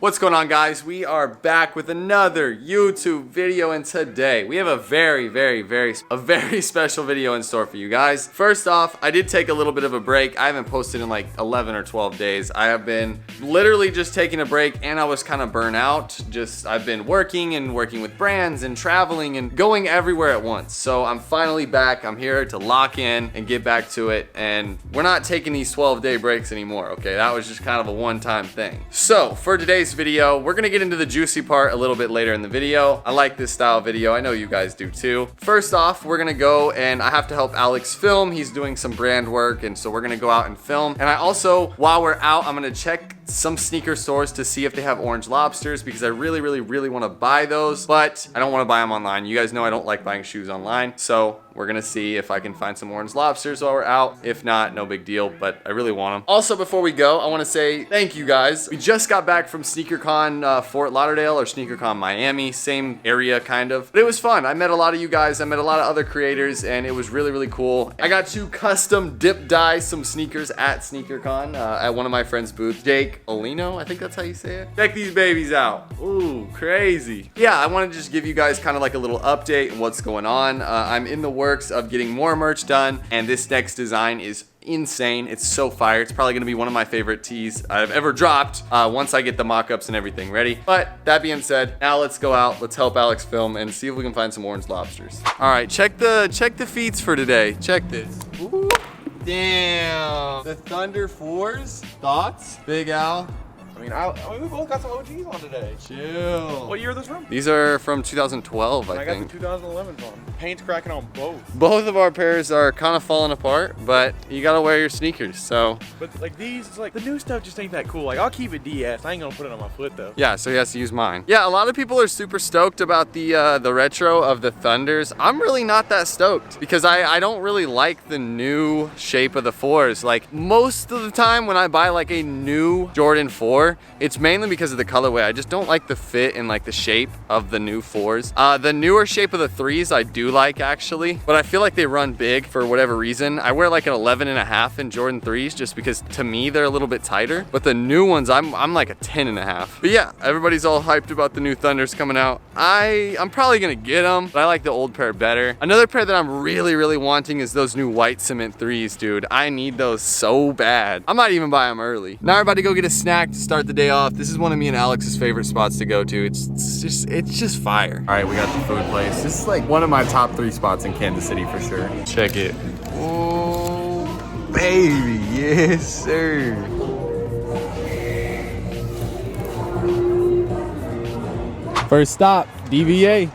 What's going on, guys? We are back with another YouTube video, and today we have a very special video in store for you guys. First off, I did take a little bit of a break. I haven't posted in like 11 or 12 days. I have been literally just taking a break, and I was kind of burnt out. I've been working with brands and traveling and going everywhere at once. So I'm finally back. I'm here to lock in and get back to it, and we're not taking these 12-day breaks anymore, okay? That was just kind of a one-time thing. So for today's video, we're gonna get into the juicy part a little bit later in the video. I like this style video. I know you guys do too. First off, we're gonna go, and I have to help Alex film. He's doing some brand work, and so we're gonna go out and film. And I also, while we're out, I'm gonna check some sneaker stores to see if they have orange lobsters, because I really want to buy those, but I don't want to buy them online. You guys know I don't like buying shoes online, so we're gonna see if I can find some orange lobsters while we're out. If not, no big deal, but I really want them. Also, before we go, I want to say thank you guys. We just got back from SneakerCon Fort Lauderdale, or SneakerCon Miami, same area kind of, but it was fun. I met a lot of you guys. I met a lot of other creators, and it was really cool. I got to custom dip dye some sneakers at SneakerCon at one of my friends' booths, Jake Olino, I think that's how you say it. Check these babies out. Ooh, crazy. Yeah, I want to just give you guys kind of like a little update on what's going on. I'm in the works of getting more merch done, and this next design is insane. It's so fire. It's probably gonna be one of my favorite tees I've ever dropped once I get the mock-ups and everything ready. But that being said, now let's go out, let's help Alex film and see if we can find some orange lobsters. All right, check the feeds for today. Check this. Ooh. Damn. The Thunder 4s. Thoughts? Big Al. I mean, we both got some OGs on today. Chill. What year are those from? These are from 2012, I think. I got the 2011 one. Paint's cracking on both. Both of our pairs are kind of falling apart, but you gotta wear your sneakers, so. But like these, it's like the new stuff just ain't that cool. Like I'll keep it DS. I ain't gonna put it on my foot though. Yeah, so he has to use mine. Yeah, a lot of people are super stoked about the retro of the Thunders. I'm really not that stoked because I don't really like the new shape of the 4s. Like most of the time when I buy like a new Jordan 4, it's mainly because of the colorway. I just don't like the fit and like the shape of the new 4s. The newer shape of the 3s I do like actually, but I feel like they run big for whatever reason. I wear like an 11.5 in Jordan 3s just because to me they're a little bit tighter, but the new ones I'm like a 10.5. But yeah, everybody's all hyped about the new Thunders coming out. I'm probably gonna get them, but I like the old pair better. Another pair that I'm really wanting is those new white cement 3s, dude. I need those so bad. I might even buy them early. Now everybody go get a snack to start the day off. This is one of me and Alex's favorite spots to go to. It's just fire. All right, we got the food place. This is like one of my top 3 spots in Kansas City for sure. Check it. Oh, baby, yes, sir. First stop, DVA.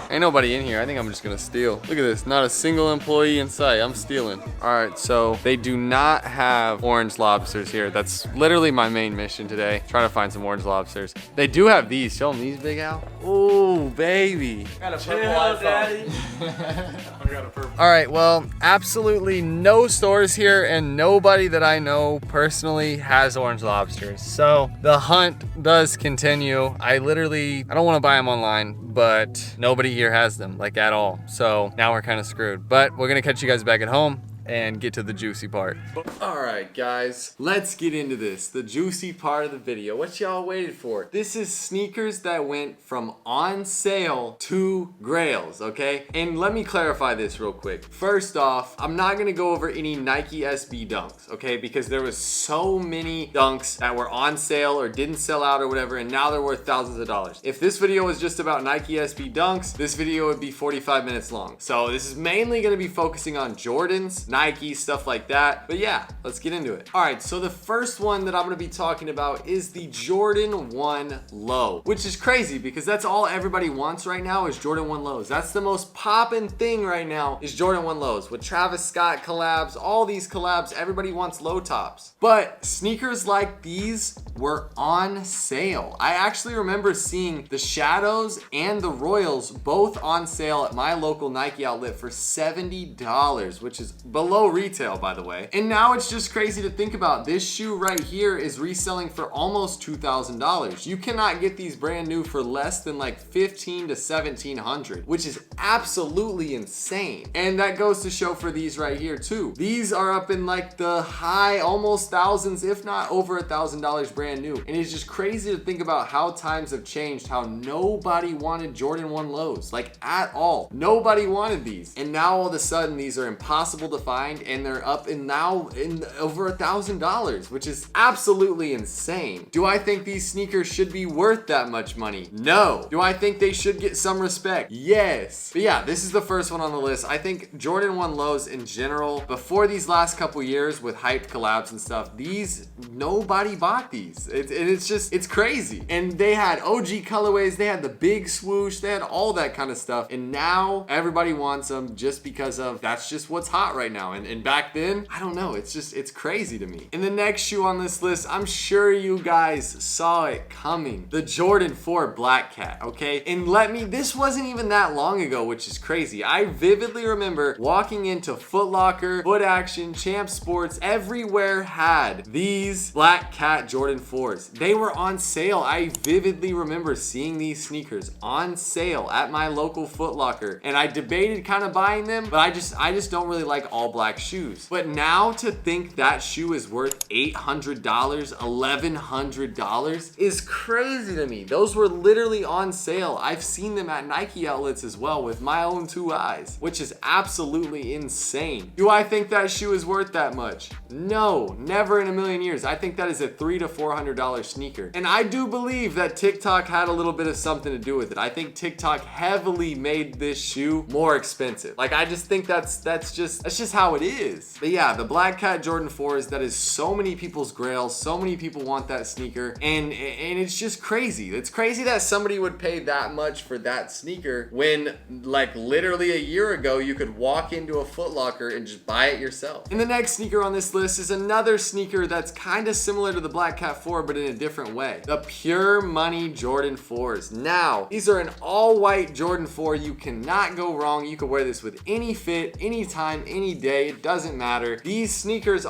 Ain't nobody in here. I think I'm just gonna steal. Look at this, not a single employee in sight. I'm stealing. All right, so they do not have orange lobsters here. That's literally my main mission today. Try to find some orange lobsters. They do have these. Show them these, Big Al. Oh, baby. Got a purple iPhone. Daddy. I got a purple. All right, well, absolutely no stores here, and nobody that I know personally has orange lobsters. So the hunt does continue. I don't want to buy them online, but nobody here has them, like at all. So now we're kind of screwed, but we're gonna catch you guys back at home and get to the juicy part. All right, guys, let's get into this, the juicy part of the video. What y'all waited for? This is sneakers that went from on sale to Grails, okay? And let me clarify this real quick. First off, I'm not gonna go over any Nike SB dunks, okay? Because there was so many dunks that were on sale or didn't sell out or whatever, and now they're worth thousands of dollars. If this video was just about Nike SB dunks, this video would be 45 minutes long. So this is mainly gonna be focusing on Jordans, Nike, stuff like that. But yeah, let's get into it. All right, so the first one that I'm gonna be talking about is the Jordan 1 Low, which is crazy because that's all everybody wants right now is Jordan 1 Lows. That's the most poppin' thing right now is Jordan 1 Lows. With Travis Scott collabs, all these collabs, everybody wants low tops. But sneakers like these were on sale. I actually remember seeing the Shadows and the Royals both on sale at my local Nike outlet for $70, which is below below retail, by the way. And now it's just crazy to think about. This shoe right here is reselling for almost $2,000. You cannot get these brand new for less than like $1,500 to $1,700, which is absolutely insane. And that goes to show for these right here too. These are up in like the high almost thousands, if not over $1,000 brand new. And it's just crazy to think about how times have changed, how nobody wanted Jordan 1 lows, like at all. Nobody wanted these. And now all of a sudden these are impossible to find, and they're up in now in over $1,000, which is absolutely insane. Do I think these sneakers should be worth that much money? No. Do I think they should get some respect? Yes. But yeah, this is the first one on the list. I think Jordan 1 lows in general, before these last couple years with hyped collabs and stuff, these, nobody bought these. It's crazy. And they had OG colorways, they had the big swoosh, they had all that kind of stuff. And now everybody wants them just because of that's just what's hot right now. And back then, I don't know, it's crazy to me. And the next shoe on this list, I'm sure you guys saw it coming. The Jordan 4 Black Cat, okay? And this wasn't even that long ago, which is crazy. I vividly remember walking into Foot Locker, Foot Action, Champ Sports, everywhere had these Black Cat Jordan 4s. They were on sale. I vividly remember seeing these sneakers on sale at my local Foot Locker, and I debated kind of buying them, but I just don't really like all black shoes. But now to think that shoe is worth $800, $1,100 is crazy to me. Those were literally on sale. I've seen them at Nike outlets as well with my own 2 eyes, which is absolutely insane. Do I think that shoe is worth that much? No, never in a million years. I think that is a $300 to $400 sneaker. And I do believe that TikTok had a little bit of something to do with it. I think TikTok heavily made this shoe more expensive. Like, I just think that's just how it is. But yeah, the Black Cat Jordan 4s, that is so many people's grails. So many people want that sneaker, and it's just crazy. It's crazy that somebody would pay that much for that sneaker when, like, literally a year ago you could walk into a Foot Locker and just buy it yourself. And the next sneaker on this list is another sneaker that's kind of similar to the Black Cat 4, but in a different way. The Pure Money Jordan 4s. Now, these are an all-white Jordan 4. You cannot go wrong. You can wear this with any fit, anytime, any day. It doesn't matter. These sneakers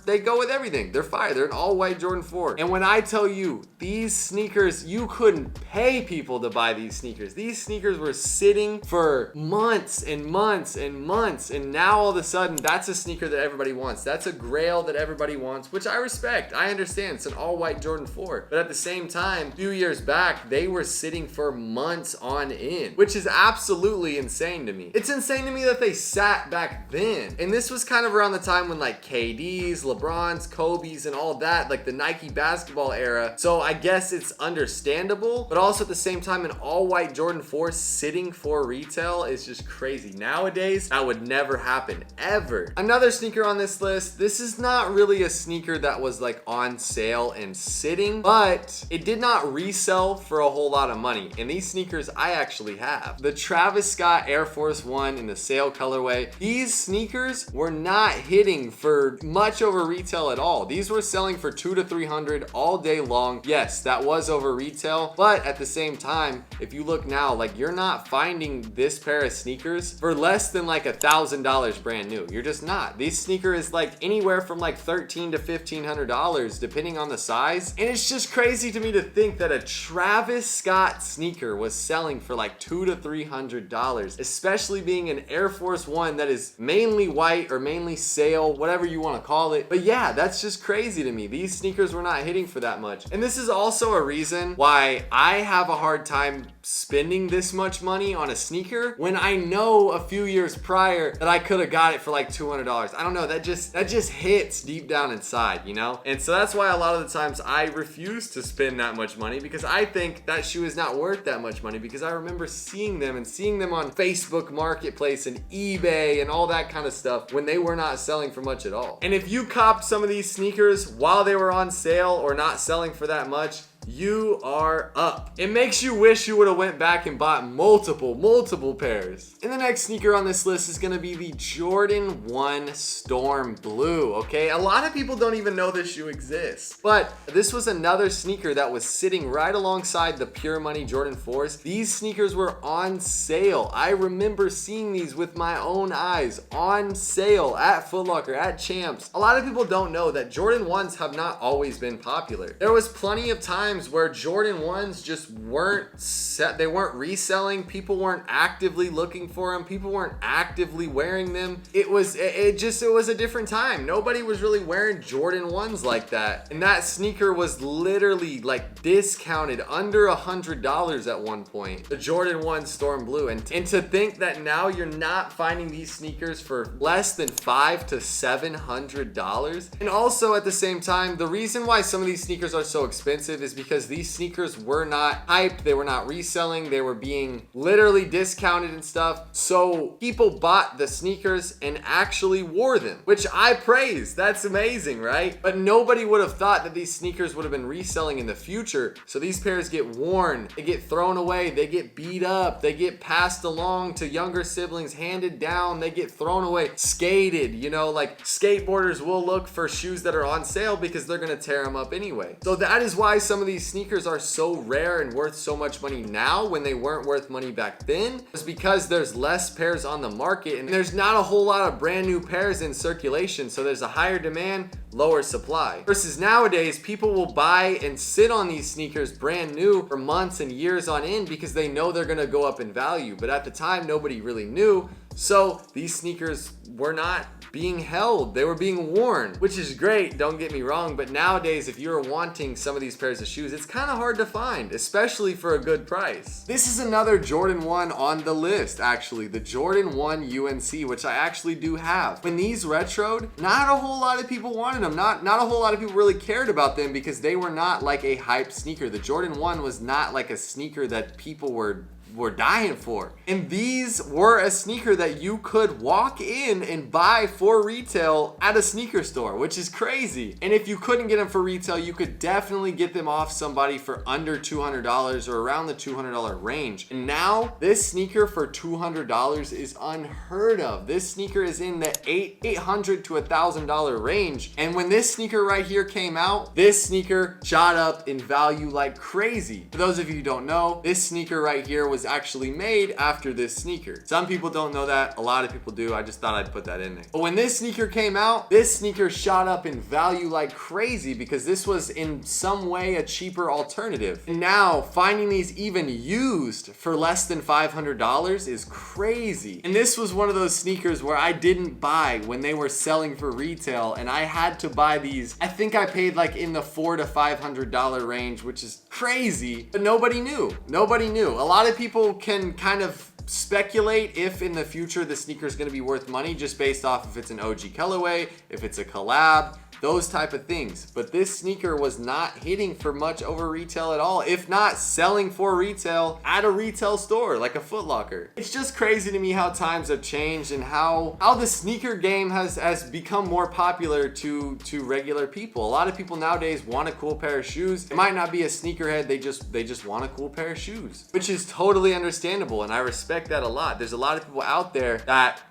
they go with everything. They're fire. They're an all-white Jordan 4. And when I tell you, these sneakers, you couldn't pay people to buy these sneakers. These sneakers were sitting for months and months and months, and now all of a sudden, that's a sneaker that everybody wants. That's a grail that everybody wants, which I respect. I understand. It's an all-white Jordan 4. But at the same time, a few years back, they were sitting for months on end, which is absolutely insane to me. It's insane to me that they sat back then. And this was kind of around the time when like KD's, LeBron's, Kobe's, and all that, like the Nike basketball era. So I guess it's understandable, but also at the same time, an all-white Jordan 4 sitting for retail is just crazy. Nowadays, that would never happen, ever. Another sneaker on this list, this is not really a sneaker that was like on sale and sitting, but it did not resell for a whole lot of money. And these sneakers I actually have. The Travis Scott Air Force 1 in the sale colorway. These sneakers were not hitting for much over retail at all. These were selling for $200 to $300 all day long. Yes, that was over retail, but at the same time, if you look now, like, you're not finding this pair of sneakers for less than like $1,000 brand new. You're just not. These sneaker is like anywhere from like $1,300 to $1,500 depending on the size. And it's just crazy to me to think that a Travis Scott sneaker was selling for like $200 to $300, especially being an Air Force 1 that is mainly white or mainly sale, whatever you want to call it. But yeah, that's just crazy to me. These sneakers were not hitting for that much. And this is also a reason why I have a hard time spending this much money on a sneaker when I know a few years prior that I could have got it for like $200. I don't know, that just hits deep down inside, you know? And so that's why a lot of the times I refuse to spend that much money, because I think that shoe is not worth that much money, because I remember seeing them on Facebook Marketplace and eBay and all that kind of stuff when they were not selling for much at all. And if you copped some of these sneakers while they were on sale or not selling for that much, you are up. It makes you wish you would have went back and bought multiple pairs. And the next sneaker on this list is gonna be the Jordan 1 Storm Blue, okay? A lot of people don't even know this shoe exists, but this was another sneaker that was sitting right alongside the Pure Money Jordan 4s. These sneakers were on sale. I remember seeing these with my own eyes on sale at Foot Locker, at Champs. A lot of people don't know that Jordan 1s have not always been popular. There was plenty of times where Jordan 1s just weren't set, they weren't reselling, people weren't actively looking for them, people weren't actively wearing them. It was a different time. Nobody was really wearing Jordan 1s like that. And that sneaker was literally like discounted under $100 at one point. The Jordan 1 Storm Blue. And to think that now you're not finding these sneakers for less than $500 to $700. And also at the same time, the reason why some of these sneakers are so expensive is because these sneakers were not hyped, they were not reselling, they were being literally discounted and stuff. So people bought the sneakers and actually wore them, which I praise. That's amazing, right? But nobody would have thought that these sneakers would have been reselling in the future. So these pairs get worn, they get thrown away, they get beat up, they get passed along to younger siblings, handed down, they get thrown away, skated, you know, like skateboarders will look for shoes that are on sale because they're gonna tear them up anyway. So that is why some of these sneakers are so rare and worth so much money now when they weren't worth money back then. It's because there's less pairs on the market and there's not a whole lot of brand new pairs in circulation. So there's a higher demand, lower supply. Versus nowadays, people will buy and sit on these sneakers brand new for months and years on end because they know they're gonna go up in value. But at the time, nobody really knew. So these sneakers were not being held, they were being worn, which is great, don't get me wrong, but nowadays if you're wanting some of these pairs of shoes, it's kind of hard to find, especially for a good price. This is another Jordan 1 on the list, actually, the Jordan 1 UNC, which I actually do have. When these retroed, not a whole lot of people wanted them, not a whole lot of people really cared about them because they were not like a hype sneaker. The Jordan 1 was not like a sneaker that people were dying for. And these were a sneaker that you could walk in and buy for retail at a sneaker store, which is crazy. And if you couldn't get them for retail, you could definitely get them off somebody for under $200 or around the $200 range. And now this sneaker for $200 is unheard of. This sneaker is in the $800 to $1,000 range. And when this sneaker right here came out, this sneaker shot up in value like crazy. For those of you who don't know, this sneaker right here was actually made after this sneaker. Some people don't know that, a lot of people do. I just thought I'd put that in there. But when this sneaker came out, this sneaker shot up in value like crazy because this was in some way a cheaper alternative. And now finding these even used for less than $500 is crazy. And this was one of those sneakers where I didn't buy when they were selling for retail, and I had to buy these. I think I paid like in the $400 to $500 range, which is crazy, but nobody knew. Nobody knew. A lot of people can kind of speculate if in the future the sneaker is going to be worth money just based off if it's an OG colorway, if it's a collab, those type of things. But this sneaker was not hitting for much over retail at all, if not selling for retail at a retail store like a Foot Locker. It's just crazy to me how times have changed and how the sneaker game has become more popular to regular people. A lot of people nowadays want a cool pair of shoes. It might not be a sneakerhead, they just want a cool pair of shoes, which is totally understandable, and I respect that a lot. There's a lot of people out there that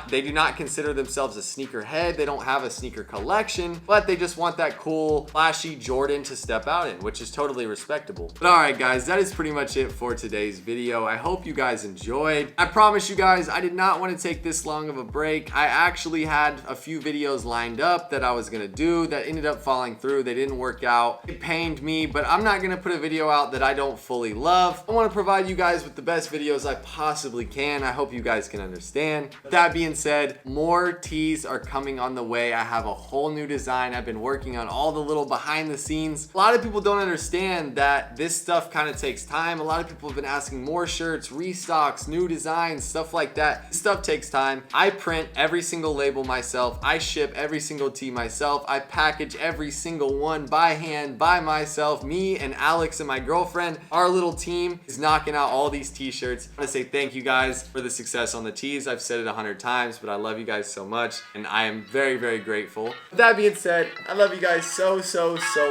they do not consider themselves a sneakerhead, they don't have a sneaker collection, but they just want that cool, flashy Jordan to step out in, which is totally respectable. But all right, guys, that is pretty much it for today's video. I hope you guys enjoyed. I promise you guys, I did not want to take this long of a break. I actually had a few videos lined up that I was gonna do that ended up falling through. They didn't work out. It pained me, but I'm not gonna put a video out that I don't fully love. I want to provide you guys with the best videos I possibly can. I hope you guys can understand. With that being said, more tees are coming on the way. I have a whole new design. I've been working on all the little behind the scenes. A lot of people don't understand that this stuff kind of takes time. A lot of people have been asking more shirts, restocks, new designs, stuff like that. This stuff takes time. I print every single label myself. I ship every single tee myself. I package every single one by hand, by myself. Me and Alex and my girlfriend, our little team is knocking out all these t-shirts. I want to say thank you guys for the success on the tees. I've said it 100 times, but I love you guys so much, and I am very, very grateful. With that being said, I love you guys so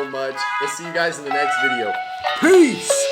much. We'll see you guys in the next video. Peace!